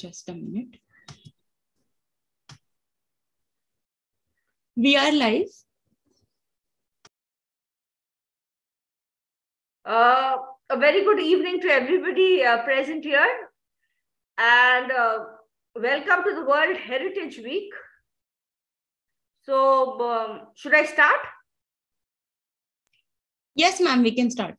Just a minute. We are live. A very good evening to everybody present here, and welcome to the World Heritage Week. So, should I start? Yes, ma'am, we can start.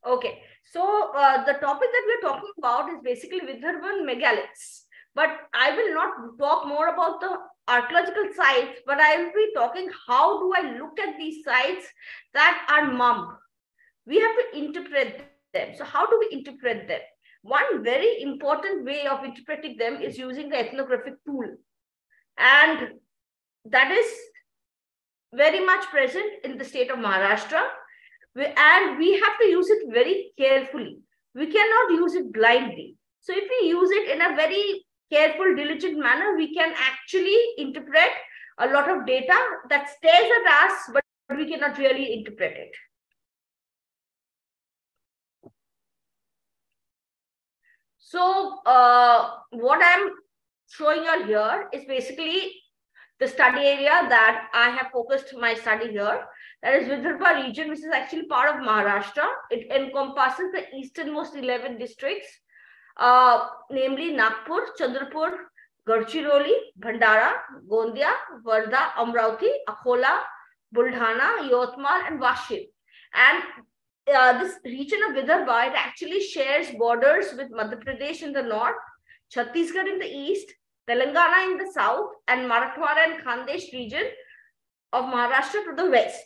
Okay. So, the topic that we're talking about is basically Vidarbha megaliths. But I will not talk more about the archaeological sites, but I will be talking how do I look at these sites that are mummed. We have to interpret them. So how do we interpret them? One very important way of interpreting them is using the ethnographic tool. And that is very much present in the state of Maharashtra. And we have to use it very carefully. We cannot use it blindly. So if we use it in a very careful, diligent manner, we can actually interpret a lot of data that stares at us, but we cannot really interpret it. So what I'm showing you here is basically the study area that I have focused my study here. That is Vidarbha region, which is actually part of Maharashtra. It encompasses the easternmost 11 districts, namely Nagpur, Chandrapur, Gadchiroli, Bhandara, Gondia, Wardha, Amravati, Akola, Buldhana, Yotmal, and Washim. And this region of Vidarbha, it actually shares borders with Madhya Pradesh in the north, Chhattisgarh in the east, Telangana in the south, and Marathwada and Khandesh region of Maharashtra to the west.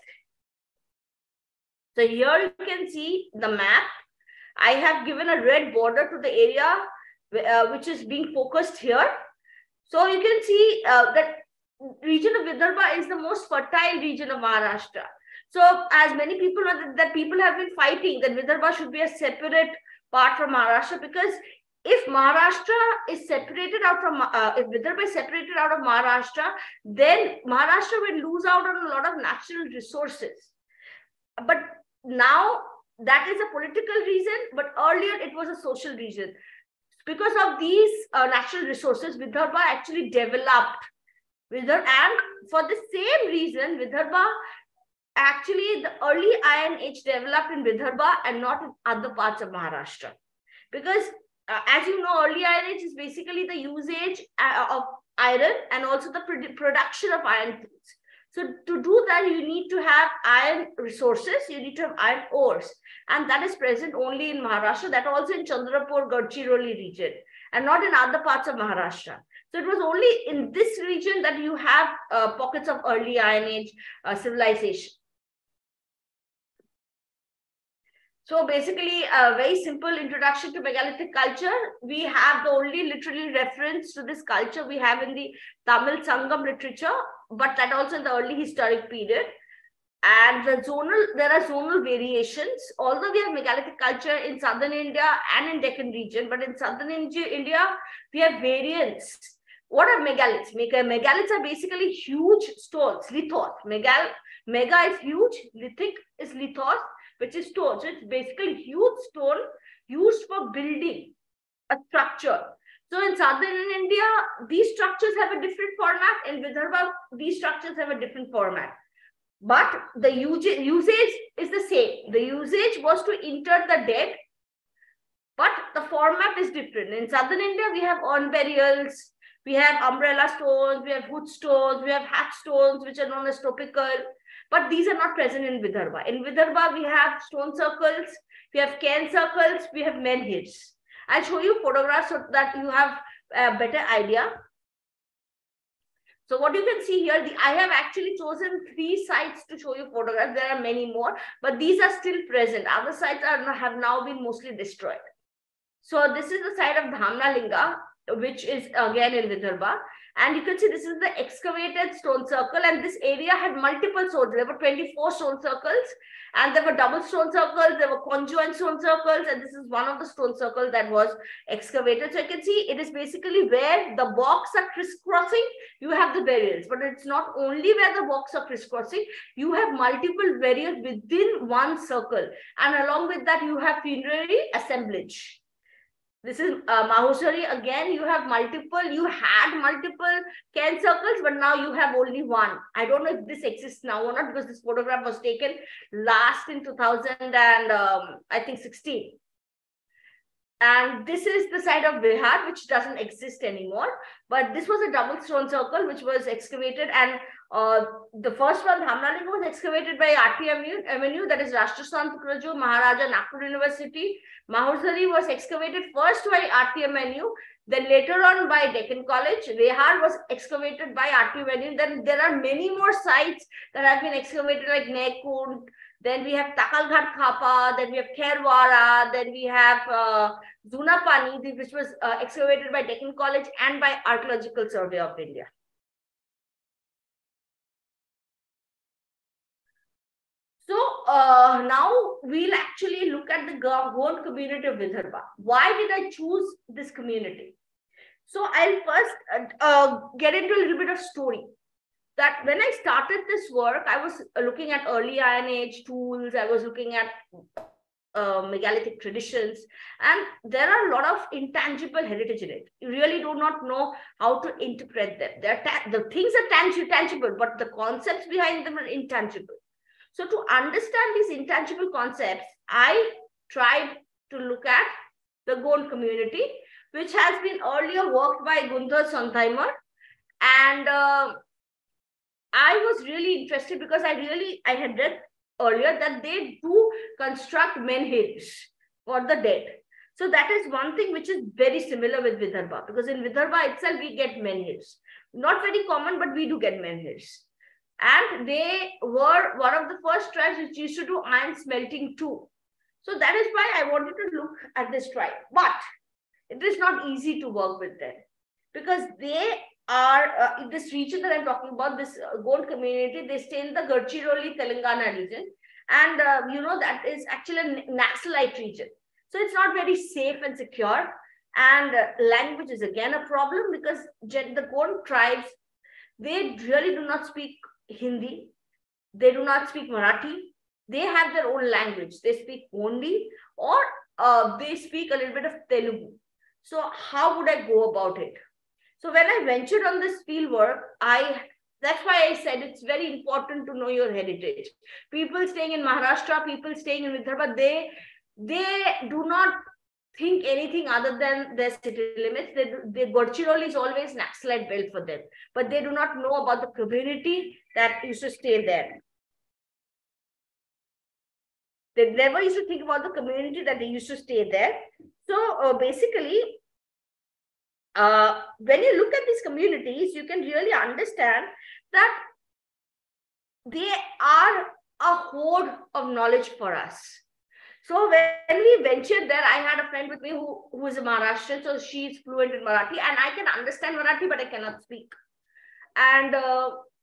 So here you can see the map. I have given a red border to the area which is being focused here. So you can see that region of Vidarbha is the most fertile region of Maharashtra. So as many people know that people have been fighting that Vidarbha should be a separate part from Maharashtra, because if Maharashtra is separated out from, if Vidarbha is separated out of Maharashtra, then Maharashtra will lose out on a lot of natural resources. But now that is a political reason, but earlier it was a social reason. Because of these natural resources, Vidarbha actually developed. And for the same reason, Vidarbha, actually the early Iron Age developed in Vidarbha and not in other parts of Maharashtra. Because as you know, early Iron Age is basically the usage of iron and also the production of iron tools. So to do that, you need to have iron resources, you need to have iron ores. And that is present only in Maharashtra, that also in Chandrapur, Gadchiroli region, and not in other parts of Maharashtra. So it was only in this region that you have pockets of early Iron Age civilization. So basically, a very simple introduction to megalithic culture. We have the only literary reference to this culture we have in the Tamil Sangam literature, but that also in the early historic period. And there are zonal variations. Although we have megalithic culture in southern India and in Deccan region, but in southern India, we have variants. What are megaliths? Megaliths are basically huge stones, lithos. Mega is huge, lithic is lithos, which is stone. So it's basically huge stone used for building a structure. So in southern India, these structures have a different format. In Vidarbha, these structures have a different format. But the usage is the same. The usage was to inter the dead, but the format is different. In southern India, we have urn burials, we have umbrella stones, we have hood stones, we have hat stones, which are known as topical. But these are not present in Vidarbha. In Vidarbha, we have stone circles, we have cairn circles, we have menhirs. I'll show you photographs so that you have a better idea. So what you can see here, I have actually chosen 3 sites to show you photographs. There are many more, but these are still present. Other sites have now been mostly destroyed. So this is the site of Dhamnalinga, which is again in Vidarbha. And you can see this is the excavated stone circle, and this area had multiple stones. There were 24 stone circles, and there were double stone circles, there were conjoined stone circles, and this is one of the stone circles that was excavated. So you can see it is basically where the blocks are crisscrossing, you have the burials. But it's not only where the blocks are crisscrossing, you have multiple burials within one circle. And along with that, you have funerary assemblage. This is Mahusari. Again, you had multiple cairn circles, but now you have only one. I don't know if this exists now or not, because this photograph was taken last in 2000 and I think 16. And this is the site of Bihar, which doesn't exist anymore. But this was a double stone circle, which was excavated. And the first one, Dhamnalinga, was excavated by RTMU, that is Rashtrasan Tukraju, Maharaja Nagpur University. Mahusari was excavated first by RTMNU, then later on by Deccan College. Vehar was excavated by RTMNU. Then there are many more sites that have been excavated, like Nekund. Then we have Takalghat Khapa, then we have Kherwara, then we have Zunapani, which was excavated by Deccan College and by Archaeological Survey of India. So now we'll actually look at the Gond community of Vidarbha. Why did I choose this community? So I'll first get into a little bit of story. That when I started this work, I was looking at early Iron Age tools, I was looking at megalithic traditions, and there are a lot of intangible heritage in it. You really do not know how to interpret them. The things are tangible, but the concepts behind them are intangible. So to understand these intangible concepts, I tried to look at the Gond community, which has been earlier worked by Gunther Sontheimer, and I was really interested because I had read earlier that they do construct menhirs for the dead. So that is one thing which is very similar with Vidarbha, because in Vidarbha itself we get menhirs. Not very common, but we do get menhirs. And they were one of the first tribes which used to do iron smelting too. So that is why I wanted to look at this tribe. But it is not easy to work with them, because they are in this region that I'm talking about, this Gond community. They stay in the Gadchiroli, Telangana region, and that is actually a Naxalite region. So it's not very safe and secure. And language is again a problem, because the Gond tribes, they really do not speak Hindi. They do not speak Marathi. They have their own language. They speak Gondi, or they speak a little bit of Telugu. So how would I go about it? So when I ventured on this field work, that's why I said it's very important to know your heritage. People staying in Maharashtra, people staying in Vidarbha, they do not think anything other than their city limits. The Gadchiroli is always Naxalite belt for them, but they do not know about the community that used to stay there. They never used to think about the community that they used to stay there. So basically, when you look at these communities, you can really understand that they are a hoard of knowledge for us. So when we ventured there, I had a friend with me who is a Maharashtrian, so she's fluent in Marathi, and I can understand Marathi, but I cannot speak. And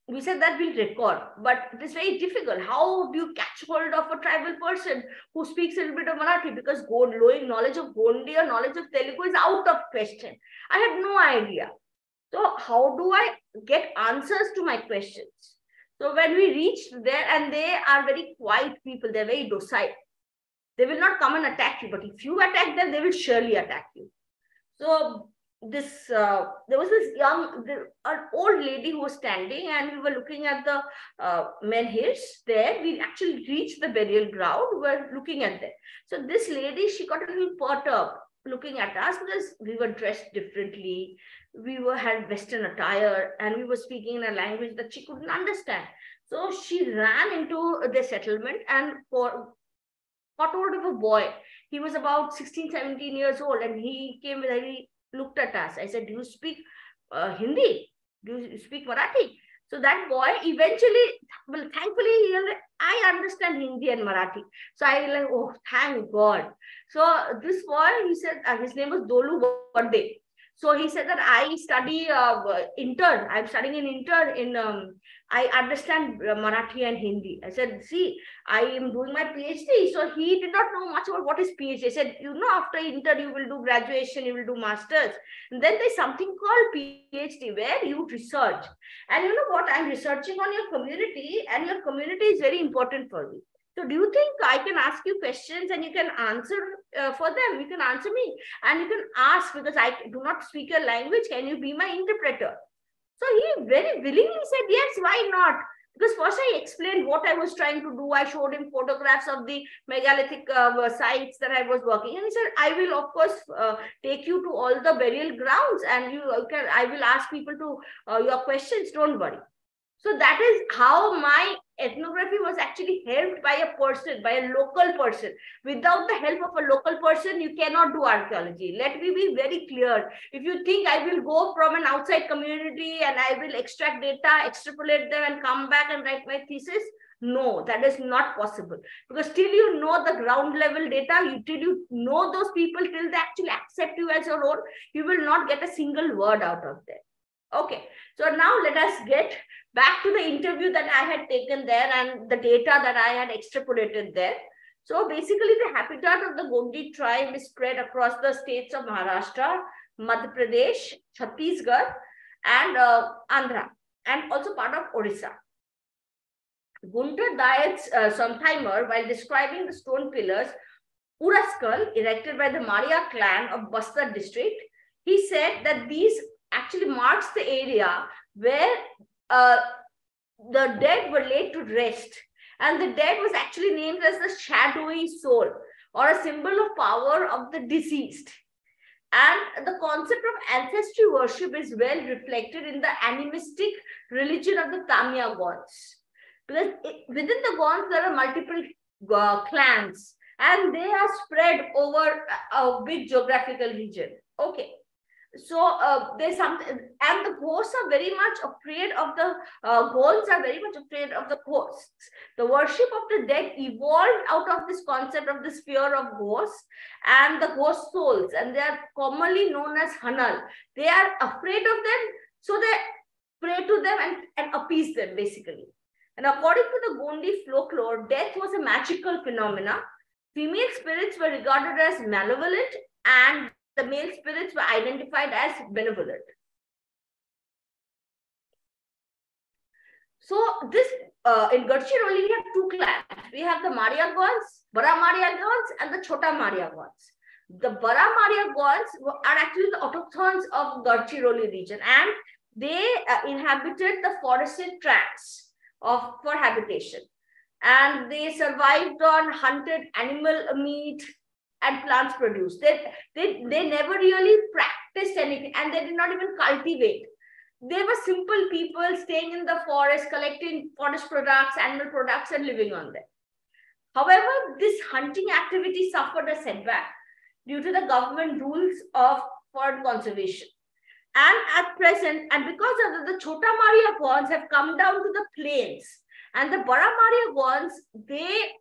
we said that we'll record, but it is very difficult. How do you catch hold of a tribal person who speaks a little bit of Marathi? Because knowledge of Gondi or knowledge of Telugu is out of question. I had no idea. So how do I get answers to my questions? So when we reached there, and they are very quiet people, they're very docile. They will not come and attack you, but if you attack them, they will surely attack you. So there was this an old lady who was standing, and we were looking at the menhirs there. We actually reached the burial ground. We were looking at them. So this lady, she got a little perturbed looking at us, because we were dressed differently. We had Western attire, and we were speaking in a language that she couldn't understand. So she ran into the settlement and got hold of a boy. He was about 16, 17 years old, and he came and he looked at us. I said, do you speak Hindi? Do you speak Marathi? So that boy eventually, well, thankfully, I understand Hindi and Marathi. So I like, oh, thank God. So this boy, he said, his name was Dolu Bade. So he said that I study intern. I'm studying an intern in, I understand Marathi and Hindi. I said, see, I am doing my PhD. So he did not know much about what is PhD. I said, after intern, you will do graduation, you will do masters. And then there's something called PhD where you research. And you know what? I'm researching on your community, and your community is very important for me. So do you think I can ask you questions and you can answer for them? You can answer me and you can ask, because I do not speak your language. Can you be my interpreter? So he very willingly said, yes, why not? Because first I explained what I was trying to do. I showed him photographs of the megalithic sites that I was working. And he said, I will, of course, take you to all the burial grounds and I will ask people to your questions. Don't worry. So that is how my ethnography was actually helped by a person, by a local person. Without the help of a local person, you cannot do archaeology. Let me be very clear. If you think I will go from an outside community and I will extract data, extrapolate them and come back and write my thesis, no, that is not possible. Because till you know the ground level data, till you know those people, till they actually accept you as your own, you will not get a single word out of them. Okay, so now let us get back to the interview that I had taken there and the data that I had extrapolated there. So basically the habitat of the Gondi tribe is spread across the states of Maharashtra, Madhya Pradesh, Chhattisgarh and Andhra, and also part of Orissa. Gunter Dietz Sontheimer, while describing the stone pillars, Uraskal, erected by the Maria clan of Bastar district, he said that these actually marks the area where the dead were laid to rest. And the dead was actually named as the shadowy soul, or a symbol of power of the deceased. And the concept of ancestry worship is well reflected in the animistic religion of the Tamya gods. Because within the gods, there are multiple clans, and they are spread over a big geographical region. Okay. So there's something, and the ghosts are very much afraid of the ghosts are very much afraid of the ghosts. The worship of the dead evolved out of this concept of the sphere of ghosts and the ghost souls, and they are commonly known as Hanal. They are afraid of them, so they pray to them and appease them basically. And according to the Gondi folklore, death was a magical phenomena. Female spirits were regarded as malevolent and the male spirits were identified as benevolent. So this in Gadchiroli, we have two clans. We have the Maria gods, Bara Maria gods, and the Chota Maria gods. The Bara Maria gods are actually the autochthons of Gadchiroli region, and they inhabited the forested tracts for habitation. And they survived on hunted animal meat and plants produced. They never really practiced anything, and they did not even cultivate. They were simple people staying in the forest, collecting forest products, animal products, and living on them. However, this hunting activity suffered a setback due to the government rules of forest conservation. And at present, and because of the Chota Maria gods have come down to the plains, and the Bara Maria gods, they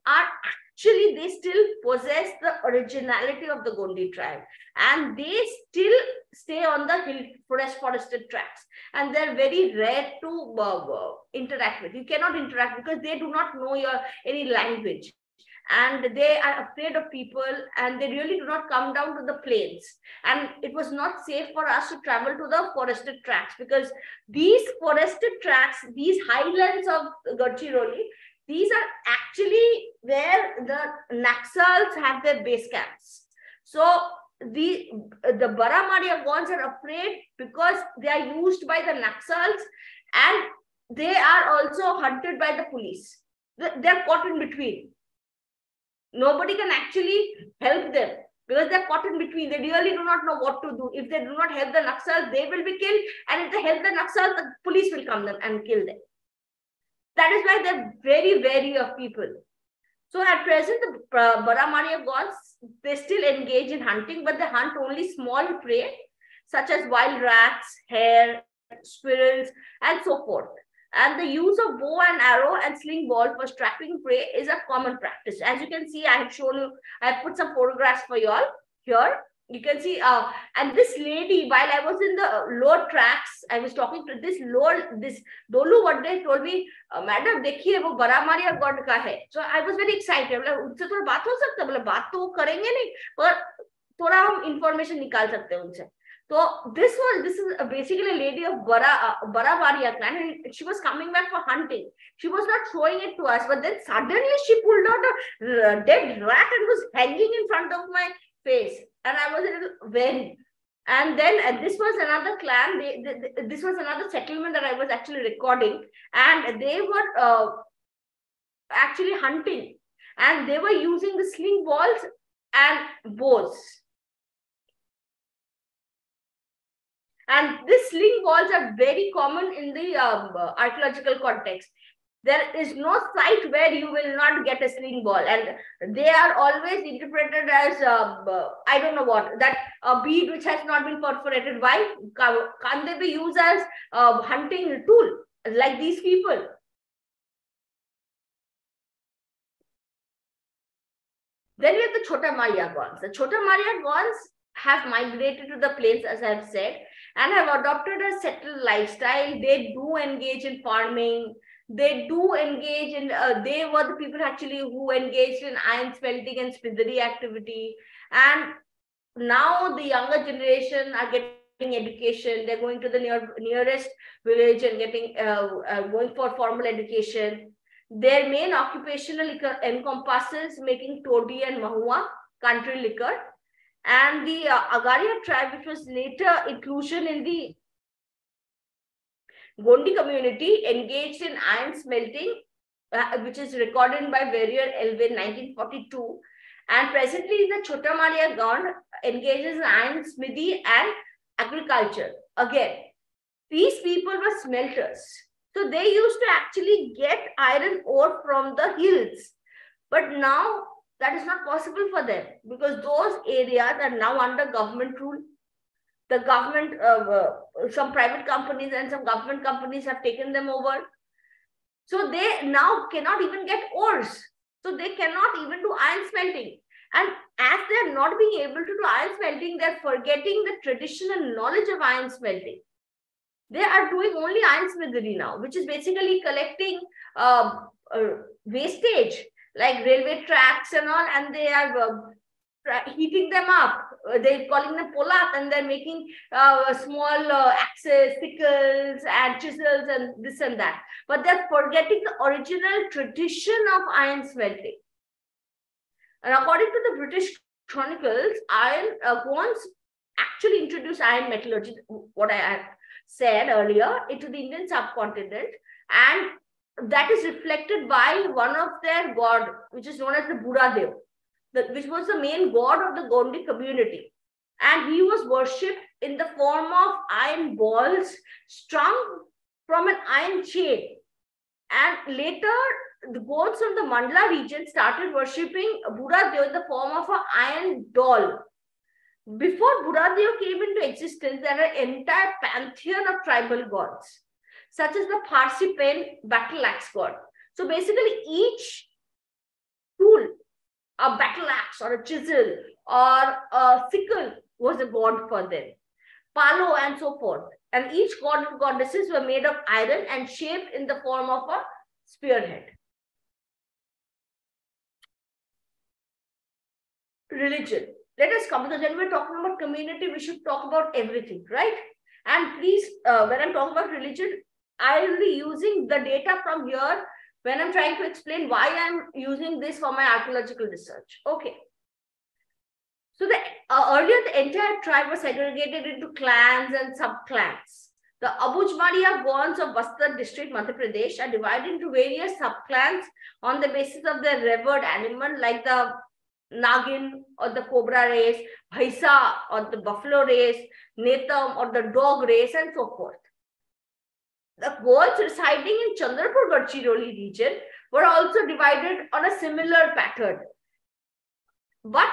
still possess the originality of the Gondi tribe, and they still stay on the hill forested tracks, and they're very rare to interact with. You cannot interact because they do not know any language, and they are afraid of people, and they really do not come down to the plains. And it was not safe for us to travel to the forested tracks, because these forested tracks, these highlands of Gadchiroli, these are actually where the Naxals have their base camps. So the Bara Maria gods are afraid because they are used by the Naxals, and they are also hunted by the police. They're caught in between. Nobody can actually help them because they're caught in between. They really do not know what to do. If they do not help the Naxals, they will be killed. And if they help the Naxals, the police will come and kill them. That is why they're very wary of people. So at present, the Bara Maria gods, they still engage in hunting, but they hunt only small prey, such as wild rats, hare, squirrels, and so forth. And the use of bow and arrow and sling ball for trapping prey is a common practice. As you can see, I have shown you, I have put some photographs for you all here. You can see, and this lady, while I was in the lower tracks, I was talking to this Dolu one day told me, Madam, देखिए वो Bara Maria God का है. So I was very excited. उनसे थोड़ा बात हो सकता है? बात तो करेंगे नहीं, पर थोड़ा हम information निकाल सकते हैं उनसे. So this is basically a lady of Baravaria clan, and she was coming back for hunting. She was not showing it to us, but then suddenly she pulled out a dead rat and was hanging in front of my face, and I was a little wary. And then this was another clan. This was another settlement that I was actually recording, and they were actually hunting, and they were using the sling balls and bows. And these sling balls are very common in the archaeological context. There is no site where you will not get a sling ball, and they are always interpreted as I don't know what, that a bead which has not been perforated. Why can't they be used as a hunting tool like these people? Then we have the Chota Maria Gons. The Chota Maria Gons have migrated to the plains, as I have said, and have adopted a settled lifestyle. They do engage in farming. They do engage in, they were the people actually who engaged in iron smelting and smithery activity. And now the younger generation are getting education. They're going to the nearest village and getting going for formal education. Their main occupational encompasses making toddy and mahua, country liquor. And the Agaria tribe, which was later inclusion in the Gondi community, engaged in iron smelting, which is recorded by Verrier Elvin 1942. And presently the Chota Maria Gond engages in iron smithy and agriculture. Again, these people were smelters. So they used to actually get iron ore from the hills. But now that is not possible for them, because those areas are now under government rule. The government, some private companies and some government companies have taken them over. So they now cannot even get ores. So they cannot even do iron smelting. And as they're not being able to do iron smelting, they're forgetting the traditional knowledge of iron smelting. They are doing only iron smithery now, which is basically collecting wastage like railway tracks and all, and they are heating them up. They're calling them polat, and they're making small axes, sickles, and chisels, and this and that. But they're forgetting the original tradition of iron smelting. And according to the British chronicles, iron Gonds actually introduced iron metallurgy, what I had said earlier, into the Indian subcontinent, and that is reflected by one of their god, which is known as the Buradev, which was the main god of the Gondi community. And he was worshipped in the form of iron balls strung from an iron chain. And later, the gods from the Mandla region started worshipping Buradev in the form of an iron doll. Before Buradev came into existence, there were an entire pantheon of tribal gods, such as the Parsi pen battle axe god. So basically, each tool, a battle axe or a chisel or a sickle, was a god for them. Palo and so forth. And each god and goddesses were made of iron and shaped in the form of a spearhead. Religion. Let us come, because when we're talking about community, we should talk about everything, right? And please, when I'm talking about religion, I will be using the data from here when I'm trying to explain why I'm using this for my archaeological research. Okay. So earlier, the entire tribe was segregated into clans and sub-clans. The Abujmaria Gonds of Bastar district, Madhya Pradesh, are divided into various sub-clans on the basis of their revered animal, like the Nagin or the cobra race, Bhaisa or the buffalo race, Netam or the dog race, and so forth. The Gonds residing in Chandrapur Gadchiroli region were also divided on a similar pattern. But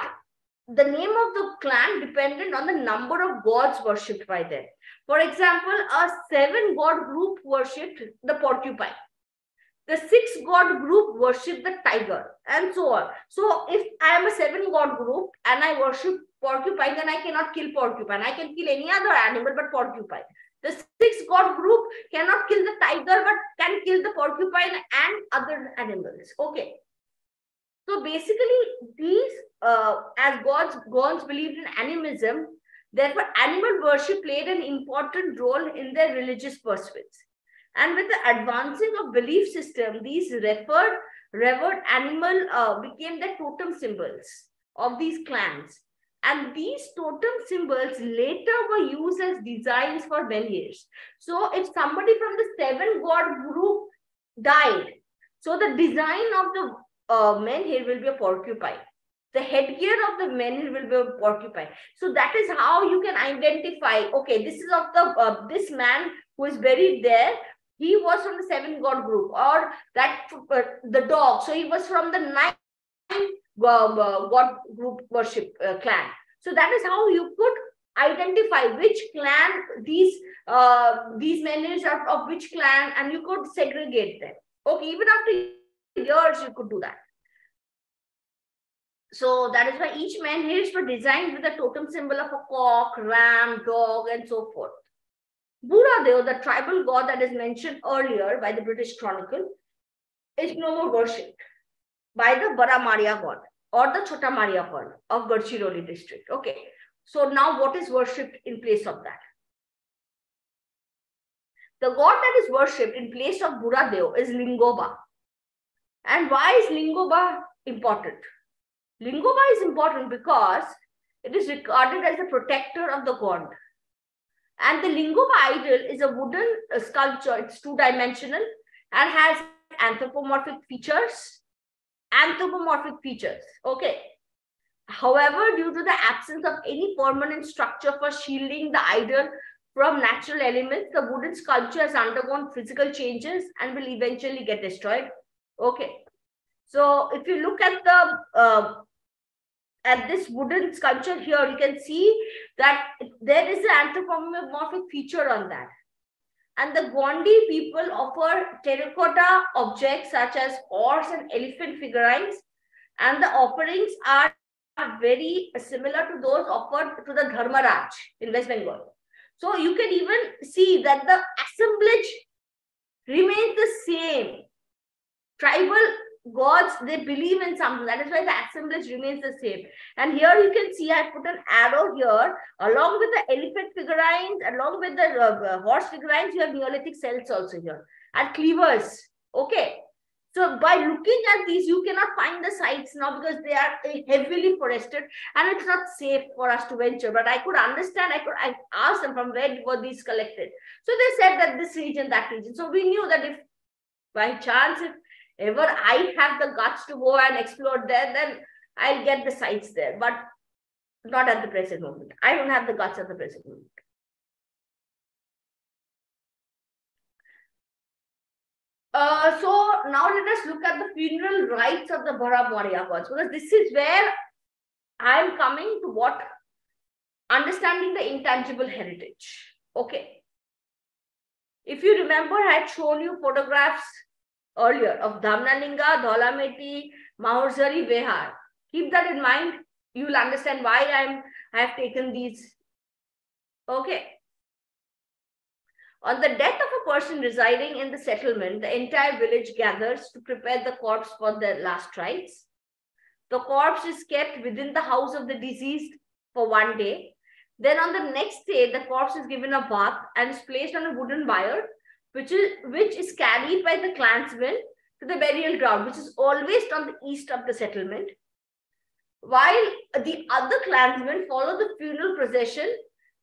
the name of the clan depended on the number of gods worshipped by them. For example, a 7-god group worshipped the porcupine. The 6-god group worshipped the tiger, and so on. So if I am a 7-god group and I worship porcupine, then I cannot kill porcupine. I can kill any other animal but porcupine. The 6-god group cannot kill the tiger but can kill the porcupine and other animals. Okay. So basically, these, as Gonds believed in animism, Therefore, animal worship played an important role in their religious pursuits. And with the advancing of belief system, these revered animal became the totem symbols of these clans. And these totem symbols later were used as designs for menhirs. So if somebody from the 7 god group died, so the design of the menhir will be a porcupine. The headgear of the menhir will be a porcupine. So that is how you can identify, okay, this is of the this man who is buried there. He was from the 7 god group, or that the dog. So he was from the 9 god group worship clan. So that is how you could identify which clan these menhirs are of which clan, and you could segregate them. Okay, even after years you could do that. So that is why each menhirs were designed with a totem symbol of a cock, ram, dog, and so forth. Buradeo, the tribal god that is mentioned earlier by the British Chronicle, is no more worshipped by the Bara Maria god or the Chota Maria god of Gadchiroli district. Okay. So now what is worshipped in place of that? The god that is worshipped in place of Buradeo is Lingoba. And why is Lingoba important? Lingoba is important because it is regarded as the protector of the god. And the Lingoba idol is a wooden sculpture. It's 2-dimensional and has anthropomorphic features. Okay. However, due to the absence of any permanent structure for shielding the idol from natural elements, the wooden sculpture has undergone physical changes and will eventually get destroyed. Okay. So if you look at the this wooden sculpture here, you can see that there is an anthropomorphic feature on that. And the Gondi people offer terracotta objects such as horse and elephant figurines, and the offerings are very similar to those offered to the Dharmaraj in West Bengal. So you can even see that the assemblage remains the same. Tribal gods, they believe in something. That is why the assemblage remains the same. And here you can see I put an arrow here. Along with the elephant figurines, along with the horse figurines, you have Neolithic cells also here. And cleavers. Okay. So by looking at these, you cannot find the sites now because they are heavily forested and it's not safe for us to venture. But I could understand, I asked them from where were these collected. So they said that this region, that region. So we knew that if by chance, if ever I have the guts to go and explore there, then I'll get the sites there, but not at the present moment. I don't have the guts at the present moment. So now let us look at the funeral rites of the Bara Maria gods, because this is where I am coming to what understanding the intangible heritage. Okay. If you remember, I had shown you photographs earlier of Dhamnalinga, Dholameti, Mahurzari, Bihar. Keep that in mind. You will understand why I have taken these. Okay. On the death of a person residing in the settlement, the entire village gathers to prepare the corpse for their last rites. The corpse is kept within the house of the deceased for 1 day. Then on the next day, the corpse is given a bath and is placed on a wooden bier, which is carried by the clansmen to the burial ground, which is always on the east of the settlement. While the other clansmen follow the funeral procession,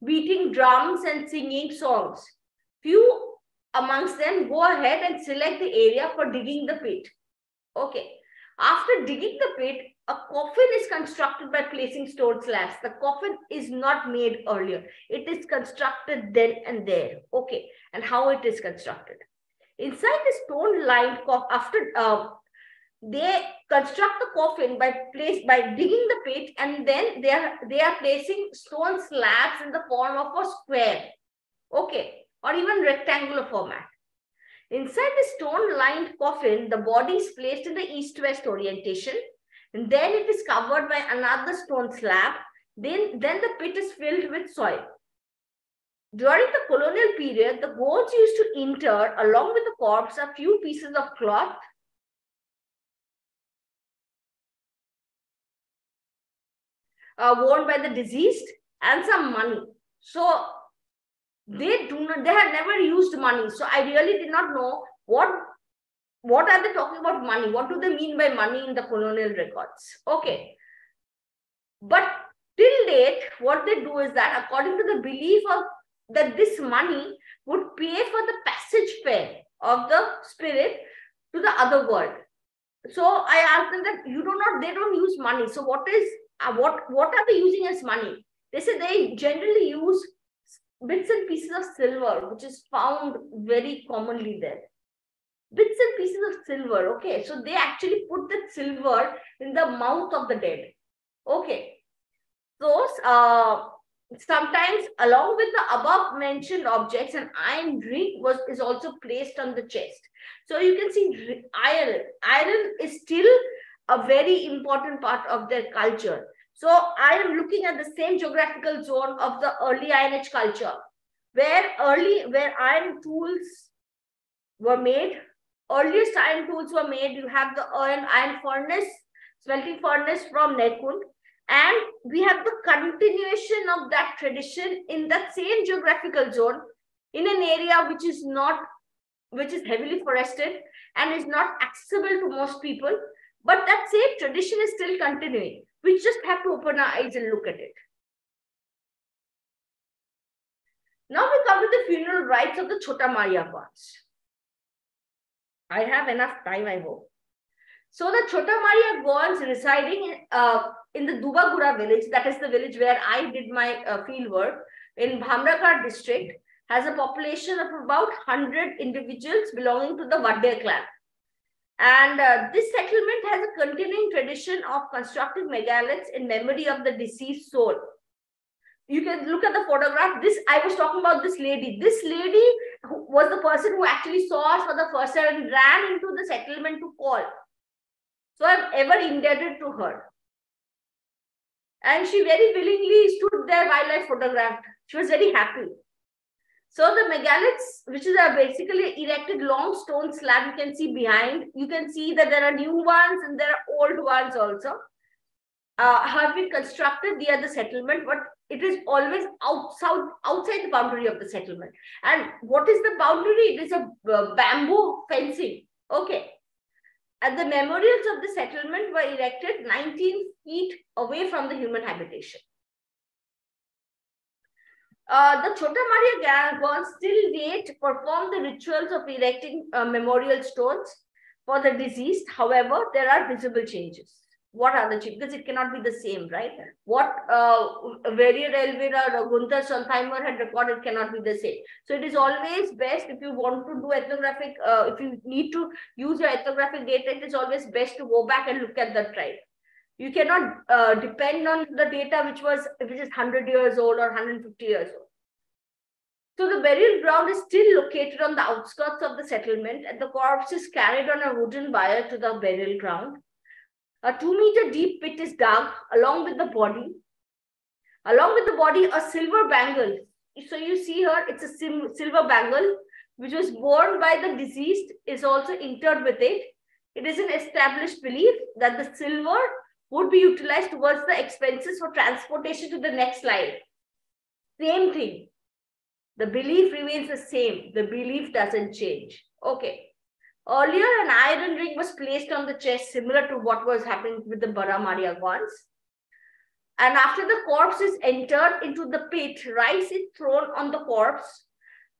beating drums and singing songs. Few amongst them go ahead and select the area for digging the pit. Okay. After digging the pit, a coffin is constructed by placing stone slabs. The coffin is not made earlier. It is constructed then and there. Okay. And how it is constructed. Inside the stone-lined coffin, they construct the coffin by digging the pit, and then they are placing stone slabs in the form of a square. Okay. Or even rectangular format. Inside the stone-lined coffin, the body is placed in the east-west orientation, and then it is covered by another stone slab. Then the pit is filled with soil. During the colonial period, the gods used to inter, along with the corpse, a few pieces of cloth worn by the deceased, and some money. So they have never used money. So I really did not know what are they talking about money? What do they mean by money in the colonial records? Okay. But till date, what they do is that according to the belief of that this money would pay for the passage fare of the spirit to the other world. So I asked them that they don't use money. So what are they using as money? They say they generally use bits and pieces of silver, which is found very commonly there. Bits and pieces of silver. Okay. So they actually put that silver in the mouth of the dead. Okay. So sometimes along with the above mentioned objects, an iron ring is also placed on the chest. So you can see iron. Iron is still a very important part of their culture. So I am looking at the same geographical zone of the early Iron Age culture, where iron tools were made. Earliest iron tools were made. You have the iron furnace, smelting furnace from Nekund. And we have the continuation of that tradition in that same geographical zone in an area which is heavily forested and is not accessible to most people. But that same tradition is still continuing. We just have to open our eyes and look at it. Now we come to the funeral rites of the Chota Maria gods. I have enough time, I hope. So the Chota Maria gods residing in the Dubagura village, that is the village where I did my field work, in Bihar District, has a population of about 100 individuals belonging to the Vadde clan. And this settlement has a continuing tradition of constructing megaliths in memory of the deceased soul. You can look at the photograph. I was talking about this lady. This lady was the person who actually saw us for the first time and ran into the settlement to call. So I'm ever indebted to her. And she very willingly stood there while I photographed. She was very happy. So the megaliths, which is basically erected long stone slab, you can see behind. You can see that there are new ones and there are old ones also. Have been constructed near the settlement, but it is always outside the boundary of the settlement. And what is the boundary? It is a bamboo fencing. Okay. And the memorials of the settlement were erected 19 feet away from the human habitation. The Chota Maria gods still date perform the rituals of erecting memorial stones for the deceased. However, there are visible changes. What are the changes? Because it cannot be the same, right? What Varied Elvira or Gunther Sontheimer had recorded cannot be the same. So it is always best if you want to do ethnographic, if you need to use your ethnographic data, it is always best to go back and look at the tribe. You cannot depend on the data which is 100 years old or 150 years old. So the burial ground is still located on the outskirts of the settlement, and the corpse is carried on a wooden wire to the burial ground. A 2-meter deep pit is dug along with the body. Along with the body, a silver bangle. So you see here, it's a silver bangle which was worn by the deceased, is also interred with it. It is an established belief that the silver would be utilized towards the expenses for transportation to the next life. Same thing. The belief remains the same. The belief doesn't change. Okay. Earlier, an iron ring was placed on the chest, similar to what was happening with the Bara Maria gods. And after the corpse is entered into the pit, rice is thrown on the corpse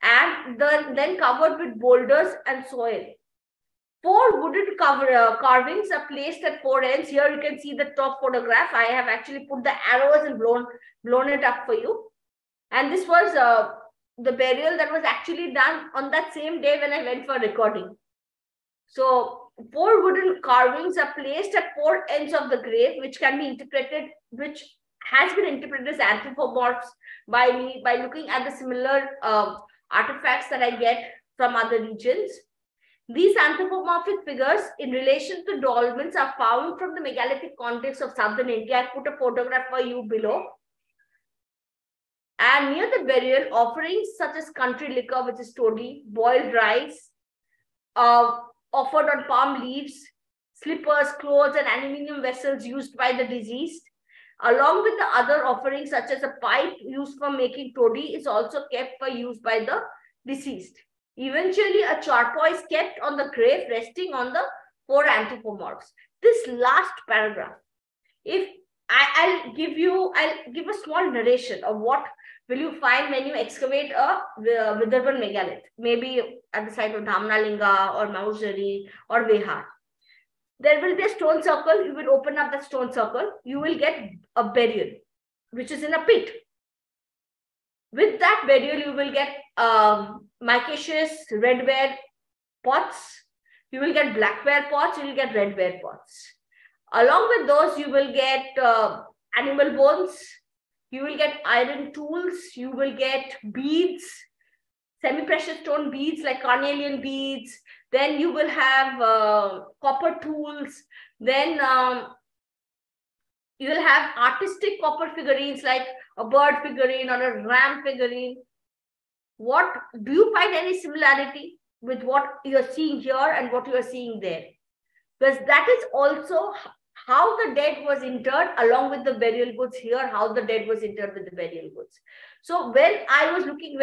and then covered with boulders and soil. 4 wooden carvings are placed at 4 ends. Here you can see the top photograph. I have actually put the arrows and blown it up for you. And this was the burial that was actually done on that same day when I went for recording. So 4 wooden carvings are placed at 4 ends of the grave, which can be interpreted, which has been interpreted as anthropomorphs by me by looking at the similar artifacts that I get from other regions. These anthropomorphic figures in relation to dolmens are found from the megalithic context of southern India. I put a photograph for you below. And near the burial, offerings such as country liquor, which is toddy, boiled rice, offered on palm leaves, slippers, clothes, and aluminium vessels used by the deceased along with the other offerings such as a pipe used for making toddy is also kept for use by the deceased. Eventually, a charpoy is kept on the grave resting on the 4 anthropomorphs. This last paragraph, if I'll give a small narration of what will you find when you excavate a Vidarbha megalith, maybe at the site of Dhamnalinga or Mahujari or Bihar. There will be a stone circle. You will open up the stone circle. You will get a burial, which is in a pit. With that burial, you will get micaceous redware pots. You will get blackware pots. You will get redware pots. Along with those, you will get animal bones. You will get iron tools. You will get beads, semi-precious stone beads like carnelian beads. Then you will have copper tools. Then you will have artistic copper figurines like a bird figurine or a ram figurine. What do you find any similarity with what you are seeing here and what you are seeing there? Because that is also how the dead was interred along with the burial goods here, how the dead was interred with the burial goods. So when I'm looking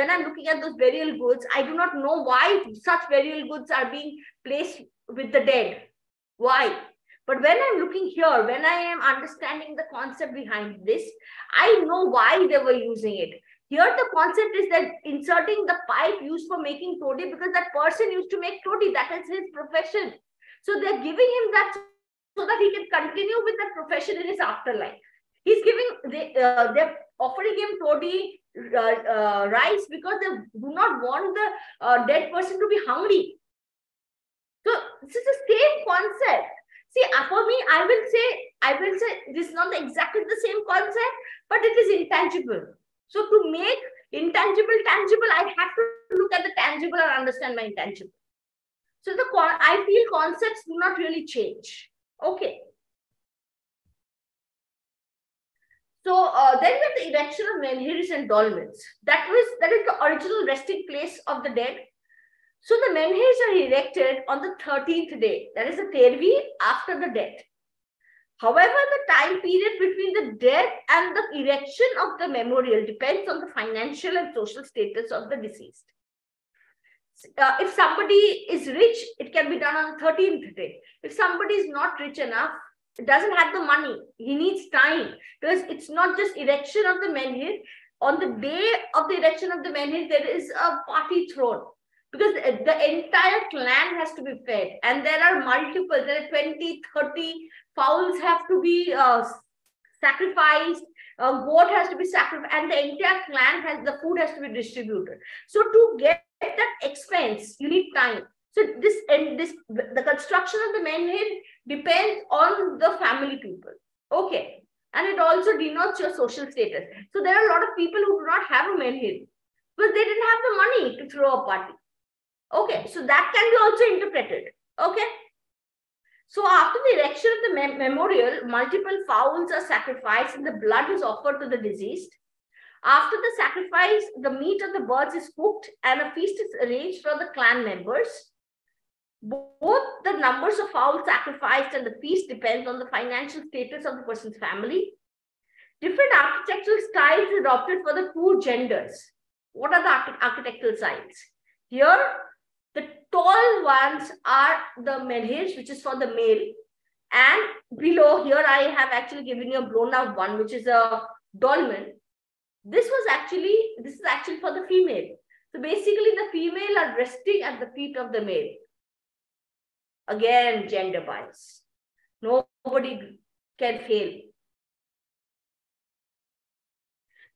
at those burial goods, I do not know why such burial goods are being placed with the dead. Why? But when I'm looking here, when I am understanding the concept behind this, I know why they were using it. Here the concept is that inserting the pipe used for making toddy, because that person used to make toddy, that is his profession. So they're giving him that so that he can continue with that profession in his afterlife. They're offering him toddy rice because they do not want the dead person to be hungry. So this is the same concept. See, for me, I will say this is not exactly the same concept, but it is intangible. So to make intangible tangible, I have to look at the tangible and understand my intangible. So I feel concepts do not really change. Okay. So then we have the erection of menhirs and dolmens. That is the original resting place of the dead. So the menhirs are erected on the 13th day. That is the tervi after the death. However, the time period between the death and the erection of the memorial depends on the financial and social status of the deceased. If somebody is rich, it can be done on the 13th day. If somebody is not rich enough, doesn't have the money, he needs time, because it's not just erection of the menhir. On the day of the erection of the menhir, there is a party thrown, because the entire clan has to be fed, and there are multiple, there are 20, 30 fowls have to be sacrificed, a goat has to be sacrificed, and the entire clan the food has to be distributed. So to get that expense, you need time. So the construction of the menhir depends on the family people. Okay. And it also denotes your social status. So there are a lot of people who do not have a menhir because they didn't have the money to throw a party. Okay. So that can be also interpreted. Okay. So after the erection of the memorial, multiple fowls are sacrificed and the blood is offered to the deceased. After the sacrifice, the meat of the birds is cooked and a feast is arranged for the clan members. Both the numbers of fowls sacrificed and the feast depends on the financial status of the person's family. Different architectural styles adopted for the two genders. What are the architectural styles? Here, the tall ones are the menhirs, which is for the male. And below here, I have actually given you a blown out one, which is a dolmen. This is actually for the female. So basically, the female are resting at the feet of the male. Again, gender bias. Nobody can fail.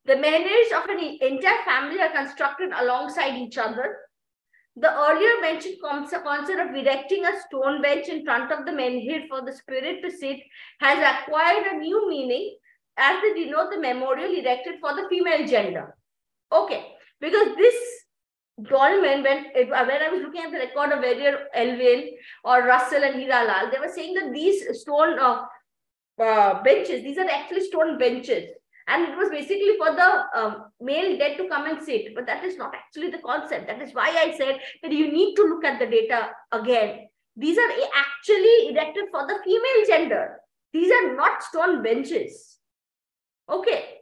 The menhirs of an entire family are constructed alongside each other. The earlier mentioned concept of erecting a stone bench in front of the menhir for the spirit to sit has acquired a new meaning as they denote the memorial erected for the female gender. Okay, because this dolmen, when I was looking at the record of Verrier Elwin or Russell and Hiralal, they were saying that these stone benches, these are actually stone benches. And it was basically for the male dead to come and sit. But that is not actually the concept. That is why I said that you need to look at the data again. These are actually erected for the female gender. These are not stone benches. Okay.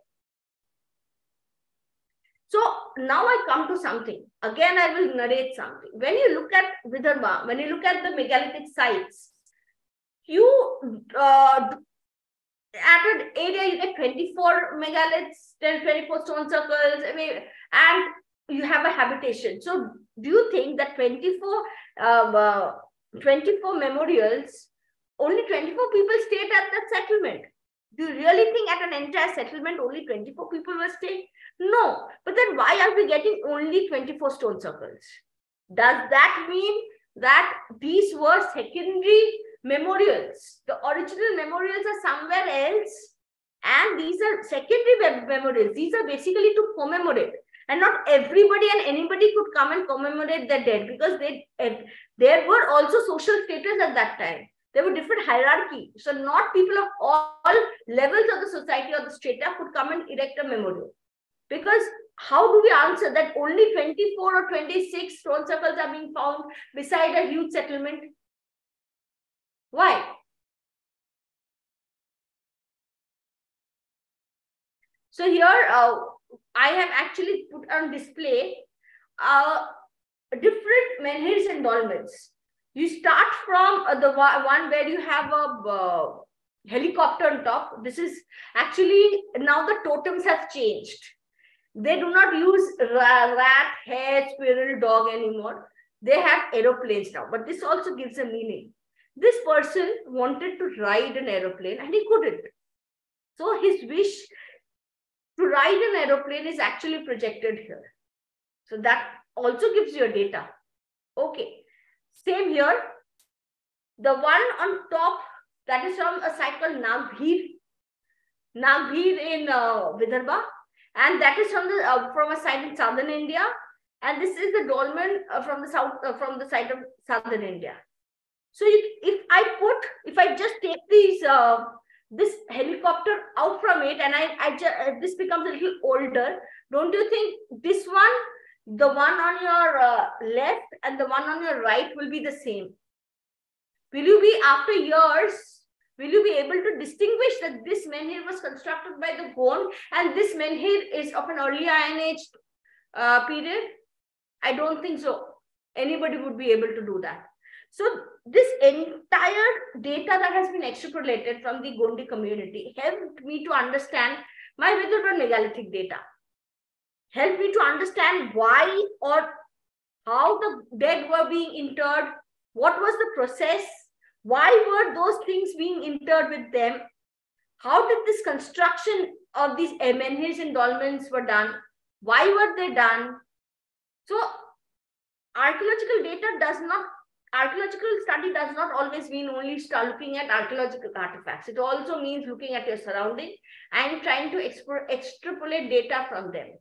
So now I come to something. Again, I will narrate something. When you look at Vidarbha, when you look at the megalithic sites, you at an area you get 24 megaliths, 24 stone circles, and you have a habitation. So do you think that 24 memorials, only 24 people stayed at that settlement? Do you really think at an entire settlement only 24 people were staying? No. But then why are we getting only 24 stone circles? Does that mean that these were secondary memorials? The original memorials are somewhere else, and these are secondary memorials. These are basically to commemorate. And not everybody and anybody could come and commemorate their dead, because there were also social status at that time. There were different hierarchy. So not people of all levels of the society or the strata could come and erect a memorial. Because how do we answer that only 24 or 26 stone circles are being found beside a huge settlement? Why? So here I have actually put on display different menhirs and dolmens. You start from the one where you have a helicopter on top. This is actually, now the totems have changed. They do not use rat, hare, squirrel, dog anymore. They have aeroplanes now. But this also gives a meaning. This person wanted to ride an aeroplane and he couldn't. So his wish to ride an aeroplane is actually projected here. So that also gives you a data. Okay. Same here. The one on top, that is from a site called Nagbhir in Vidarbha. And that is from a site in southern India. And this is the dolmen from the south, from the side of southern India. So if I just take these this helicopter out from it, and this becomes a little older, don't you think this one, the one on your left and the one on your right will be the same? Will you be, after years, will you be able to distinguish that this menhir was constructed by the Gond and this menhir is of an early Iron Age period? I don't think so. Anybody would be able to do that. So this entire data that has been extrapolated from the Gondi community helped me to understand my Vidarbha megalithic data. Helped me to understand why or how the dead were being interred, what was the process, why were those things being interred with them, how did this construction of these menhirs and dolmens were done, why were they done. So archaeological study does not always mean only start looking at archaeological artifacts. It also means looking at your surrounding and trying to extrapolate data from them.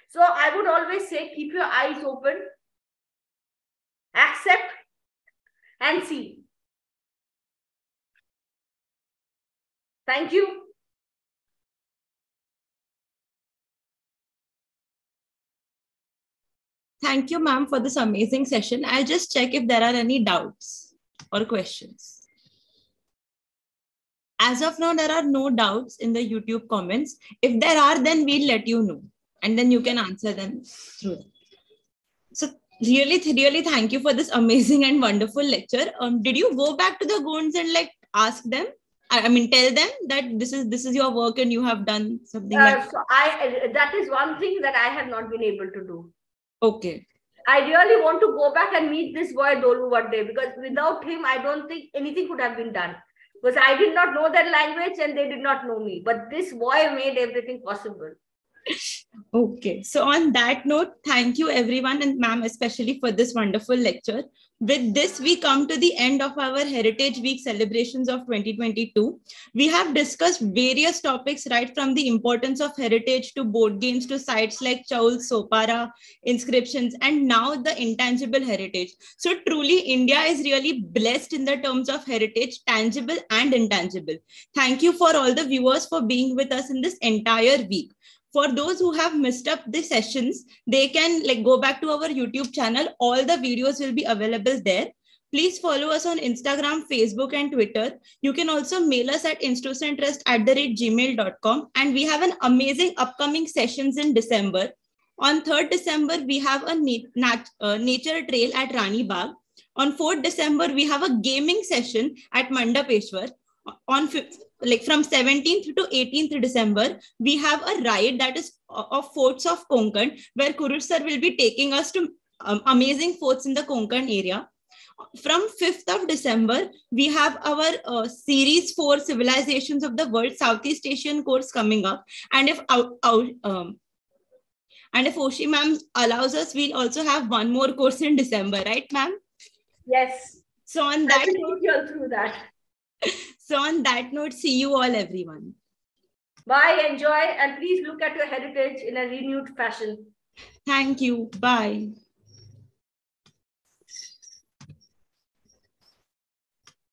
So I would always say, keep your eyes open, accept and see. Thank you. Thank you, ma'am, for this amazing session. I'll just check if there are any doubts or questions. As of now, there are no doubts in the YouTube comments. If there are, then we'll let you know. And then you can answer them through that. So really thank you for this amazing and wonderful lecture. Did you go back to the Gonds and ask them? I mean, tell them that this is your work and you have done something like so that is one thing that I have not been able to do. Okay. I really want to go back and meet this boy Dolu one day, because without him, I don't think anything could have been done. Because I did not know that language and they did not know me. But this boy made everything possible. Okay. So on that note, thank you everyone, and ma'am especially, for this wonderful lecture. With this, we come to the end of our Heritage Week celebrations of 2022. We have discussed various topics, right from the importance of heritage to board games to sites like Chaul, Sopara, inscriptions, and now the intangible heritage. So truly, India is really blessed in the terms of heritage, tangible and intangible. Thank you for all the viewers for being with us in this entire week. For those who have missed up the sessions, they can go back to our YouTube channel. All the videos will be available there. Please follow us on Instagram, Facebook, and Twitter. You can also mail us at institucentrust@gmail.com. And we have an amazing upcoming sessions in December. On 3rd December, we have a nature trail at Rani Bagh. On 4th December, we have a gaming session at Mandapeshwar. On from 17th to 18th December, we have a ride that is of forts of Konkan, where Kurush sir will be taking us to amazing forts in the Konkan area. From 5th of December, we have our series 4 civilizations of the world Southeast Asian course coming up. And if Oishi ma'am allows us, we'll also have one more course in December, right, ma'am? Yes. So on that I will take you all through that. So on that note, see you all, everyone. Bye, enjoy, and please look at your heritage in a renewed fashion. Thank you. Bye.